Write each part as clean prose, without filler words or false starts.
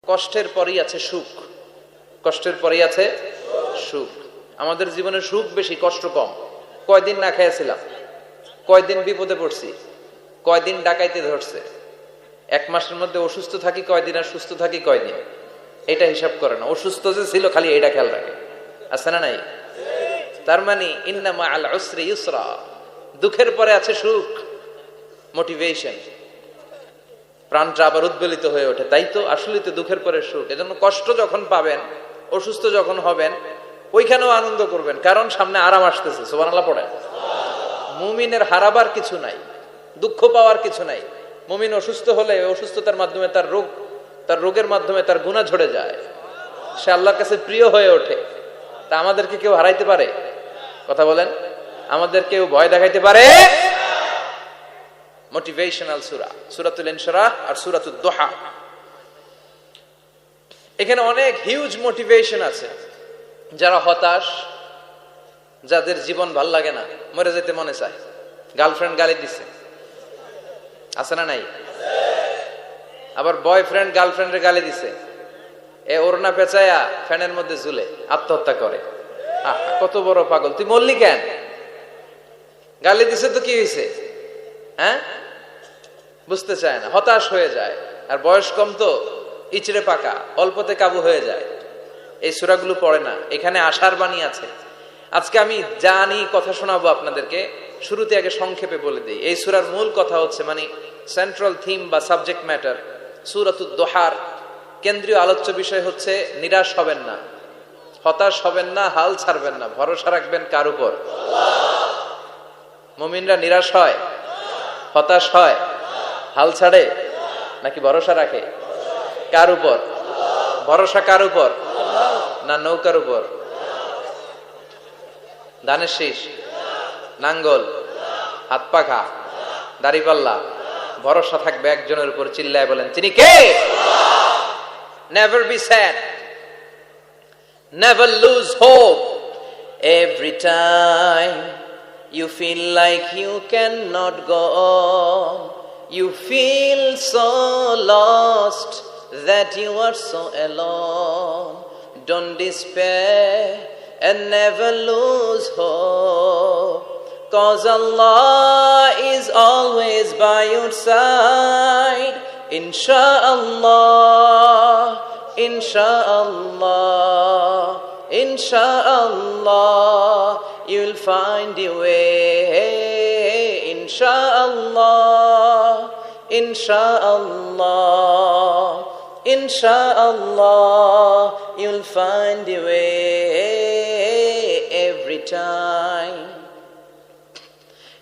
কষ্টের পরেই আছে সুখ। কষ্টের পরেই আছে সুখ। আমাদের জীবনে সুখ বেশি, কষ্ট কম। কয়দিন না খেয়েছিলাম, কয়দিন বিপদে পড়ছি, কয়দিন ডাকাইতে ধরছে, এক মাসের মধ্যে অসুস্থ থাকি কয়দিন আর সুস্থ থাকি কয়দিন, এটা হিসাব করে না। অসুস্থ যে ছিল খালি এটা খেয়াল রাখে, আছে না নাই? তার মানে ইন্না মাআল উসরি ইউসরা, দুঃখের পরে আছে সুখ, মোটিভেশন, প্রাণটা আবার উদ্বেলিত হয়ে ওঠে। তাই তো আসলে তো দুঃখের পরে সুখ। এজন্য কষ্ট যখন পাবেন, অসুস্থ যখন হবেন, ওইখানেও আনন্দ করবেন, কারণ সামনে আরাম আসতেছে। সুবহানাল্লাহ পড়েন। মুমিনের হারাবার কিছু নাই, দুঃখ পাওয়ার কিছু নাই। মুমিন অসুস্থ হলে অসুস্থতার মাধ্যমে তার রোগের মাধ্যমে তার গুনাহ ঝরে যায়, সে আল্লাহর কাছে প্রিয় হয়ে ওঠে। তা আমাদেরকে কেউ হারাইতে পারে? কথা বলেন, আমাদের কেউ ভয় দেখাইতে পারে? মোটিভেশনাল সূরা সূরাতুল ইনশিরাহ আর সূরাতুদ দুহা, এখানে অনেক হিউজ মোটিভেশন আছে। যারা হতাশ, যাদের জীবন ভাল লাগে না, মরে যেতে মনে চায়, গার্লফ্রেন্ড গালি দিছে, আছে না নাই? আবার বয়ফ্রেন্ড গার্লফ্রেন্ডের গালি দিছে, এ ওড়না পেঁচায়া ফ্যানের মধ্যে ঝুলে আত্মহত্যা করে। কত বড় পাগল, তুই মরলি কেন? গালি দিছে তো কি হয়েছে? হ্যাঁ, বুঝতে চায় না, হতাশ হয়ে যায়। আর বয়স কম তো, ইচড়ে পাকা, অল্পতে কাবু হয়ে যায়। এই সূরাগুলো পড়ে না, এখানে আশার বাণী আছে। আজকে আমি জানি কথা শোনাবো আপনাদেরকে, শুরুতে আগে সংক্ষেপে বলে দিই। এই সূরার মূল কথা হচ্ছে, মানে সেন্ট্রাল থিম বা সাবজেক্ট ম্যাটার সূরাতুদ দুহার কেন্দ্রীয় আলোচ্য বিষয় হচ্ছে নিরাশ হবেন না, হতাশ হবেন না, হাল ছাড়বেন না, ভরসা রাখবেন কার উপর? মুমিনরা নিরাশ হয়, হতাশ হয়, হাল ছাড়ে নাকি ভরসা রাখে? কার উপর ভরসা? কার উপর? না নৌকার উপর, ধানের শীষ, নাঙ্গল, হাত পাখা, দাড়িপাল্লা, ভরসা থাকবে একজনের উপর। চিল্লায় বলেন, তিনি কে? Never be sad, never lose hope. Every time you feel like you cannot go on, you feel so lost that you are so alone. Don't despair and never lose hope, 'cause Allah is always by your side. Insha'Allah, Insha'Allah, Insha'Allah, you'll find your way. Insha'Allah, Insha'Allah, Insha'Allah, you'll find your way. Every time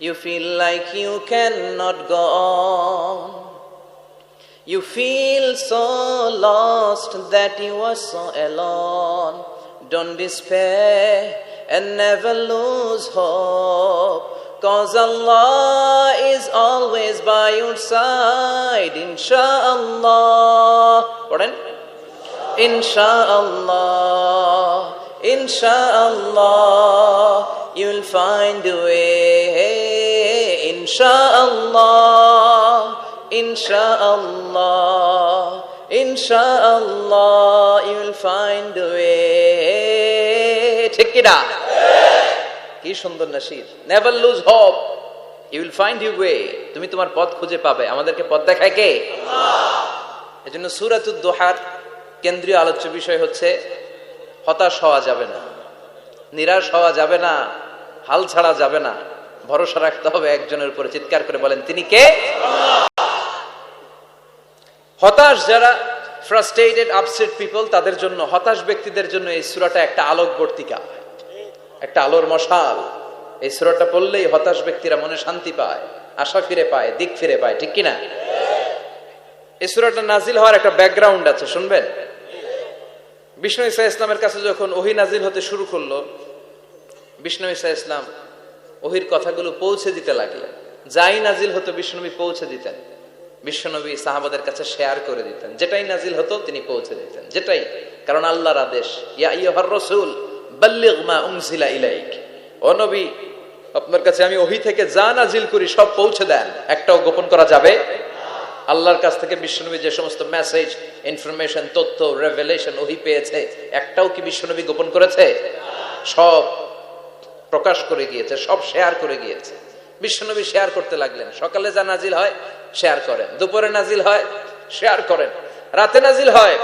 you feel like you cannot go on, you feel so lost that you are so alone. Don't despair and never lose hope, 'cause Allah is always by your side. Insha'Allah, pardon? Insha'Allah, Insha'Allah, you'll find a way. Insha'Allah, Insha'Allah, Insha'Allah, you'll find a way. ঠিক কি না? কি সুন্দর nasheed. Never lose hope, you will find your way. তুমি তোমার পথ খুঁজে পাবে। আমাদেরকে পথ দেখায় কে? আল্লাহ। এজন্য সূরাতুদ দুহার কেন্দ্রীয় আলোচ্য বিষয় হচ্ছে হতাশ হওয়া যাবে না, নিরাশ হওয়া যাবে না, হাল ছাড়া যাবে না, ভরসা রাখতে হবে একজনের উপরে। চিৎকার করে বলেন, তিনি কে? আল্লাহ। হতাশ যারা, ফ্রাস্ট্রেটেড, আপসেট পিপল, তাদের জন্য, হতাশ ব্যক্তিদের জন্য এই সূরাটা একটা আলোকবর্তিকা, একটা আলোর মশাল। এই সূরাটা পড়লেই হতাশ ব্যক্তিরা মনে শান্তি পায়, আশা ফিরে পায়, দিক ফিরে পায়। ঠিক কিনা? এই সূরাটা নাজিল হওয়ার একটা ব্যাকগ্রাউন্ড আছে, শুনবেন। বিষ্ণু ঈসা ইসলামের কাছে যখন ওহী নাজিল হতে শুরু করলো, বিষ্ণু ঈসা ইসলাম ওহীর কথাগুলো পৌঁছে দিতে লাগলেন। যাই নাজিল হতো বিষ্ণুনবী পৌঁছে দিতেন, বিশ্বনবী সাহাবাদের কাছে শেয়ার করে দিতেন। যেটাই নাজিল হতো তিনি পৌঁছে দিতেন, যেটাই, কারণ আল্লাহর আদেশ, ইয়া আইয়ুহার রাসূল বাল্লিগ মা উনজিলা ইলাইক, ও নবী আপনার কাছে আমি ওহী থেকে যা নাজিল করি সব পৌঁছে দেন, একটাও গোপন করা যাবে। আল্লাহর কাছ থেকে বিশ্বনবী যে সমস্ত মেসেজ, ইনফরমেশন, তথ্য, রেভেলেশন, ওহী পেয়েছে, একটাও কি বিশ্বনবী গোপন করেছে? সব প্রকাশ করে গিয়েছে, সব শেয়ার করে গিয়েছে। বিশ্বনবী শেয়ার করতে লাগলেন। সকালে যা নাজিল হয় শেয়ার করেন, দুপুরে নাজিল হয় শেয়ার করেন, রাতে নাজিল হয়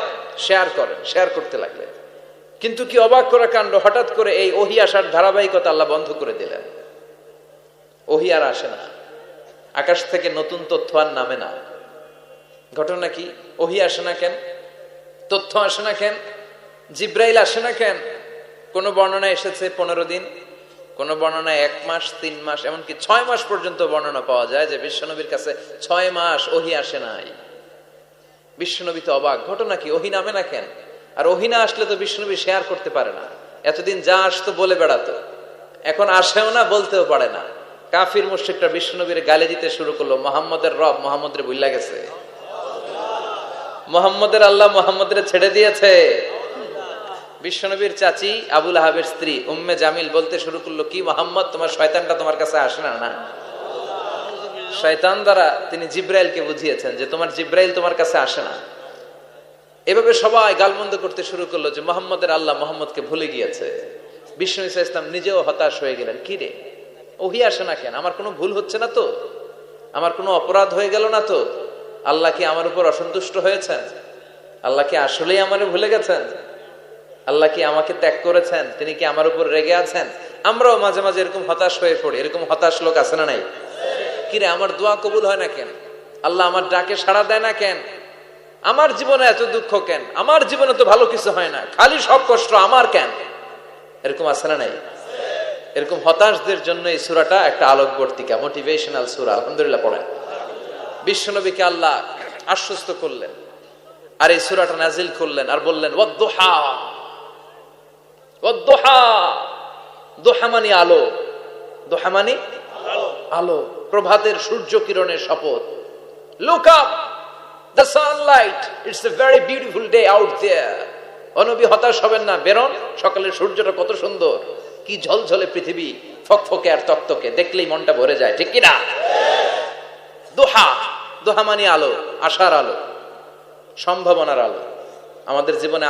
শেয়ার করেন, শেয়ার করতে লাগলেন। কিন্তু কি অবাক করা কাণ্ড, হঠাৎ করে এই ওহী আসার ধারাবাহিকতা আল্লাহ বন্ধ করে দিলেন। ওহী আর আসে না, আকাশ থেকে নতুন তথ্য আর নামে না। ঘটনা কি? ওহী আসে না কেন? তথ্য আসে না কেন? জিব্রাইল আসে না কেন? কোন বর্ণনা এসেছে 15 দিন, কোন বর্ণনা 1 মাস, 3 মাস, এমনকি 6 মাস পর্যন্ত বর্ণনা পাওয়া যায় যে বিশ্বনবীর কাছে 6 মাস ওহী আসে নাই। বিশ্বনবী তো অবাক, ঘটনা কি? ওহী নামে না কেন? আর ওহী না আসলে তো বিশ্বনবী শেয়ার করতে পারে না। এতদিন যা আসতো বলে বেড়াতো, এখন আসেও না, বলতেও পারে না। কাফির মুশরিকরা বিশ্বনবীর গালি দিতে শুরু করলো, মুহাম্মদের রব মুহাম্মদরে ভুইলা গেছে, মুহাম্মদের আল্লাহ মুহাম্মদরে ছেড়ে দিয়েছে। বিশ্বনবীর চাচি আবু লাহাবের স্ত্রী উম্মে জামিল বলতে শুরু করলো, কি মুহাম্মদ, তোমার শয়তানটা তোমার কাছে আসে না? না, শয়তান দ্বারা তিনি জিব্রাইলকে বুঝিয়েছেন যে তোমার জিব্রাইল তোমার কাছে আসে না। এভাবে সবাই গালমন্দ করতে শুরু করলো যে মুহাম্মদের আল্লাহ মুহাম্মদকে ভুলে গিয়েছে। বিষ্ণু ঈসা ইসলাম নিজেও হতাশ হয়ে গেলেন, কি রে ওহী আসে না কেন? আমার কোনো ভুল হচ্ছে না তো? আমার কোনো অপরাধ হয়ে গেল না তো? আল্লাহ কি আমার উপর অসন্তুষ্ট হয়েছেন? আল্লাহ কি আসলেই আমারে ভুলে গেছেন? আল্লাহ কি আমাকে ত্যাগ করেছেন? তিনি কি আমার উপর রেগে আছেন? আমরাও মাঝে মাঝে এরকম হতাশ হয়ে পড়ি। এরকম হতাশ লোক আছে না নাই? কিরে আমার দোয়া কবুল হয় না কেন? আল্লাহ আমার ডাকে সাড়া দেয় না কেন? আমার জীবনে এত দুঃখ কেন? আমার জীবনে তো ভালো কিছু হয় না, খালি সব কষ্ট আমার কেন? এরকম আছে না নাই? এরকম হতাশদের জন্য এই সূরাটা একটা আলোকবর্তিকা, মোটিভেশনাল সূরা। আলহামদুলিল্লাহ পড়েন। বিশ্বনবীকে আল্লাহ আশ্বস্ত করলেন আর এই সূরাটা নাজিল করলেন আর বললেন, ওয়াদ-দুহা, ওয়াদ-দুহা, দুহা মানে আলো, দুহা মানে আলো, প্রভাতের সূর্য কিরণের শপথ। Look up, the sunlight, it's a very beautiful day out there. ও নবী হতাশ হবেন না, বেরোন, সকালের সূর্যটা কত সুন্দর, কি ঝলঝলে পৃথিবী, ফকফকে আর তকতকে, দেখলেই মনটা ভরে যায়, ঠিক কি না? দোহা, দোহা মানে আলো, আশার আলো, সম্ভাবনার আলো। আমাদের জীবনে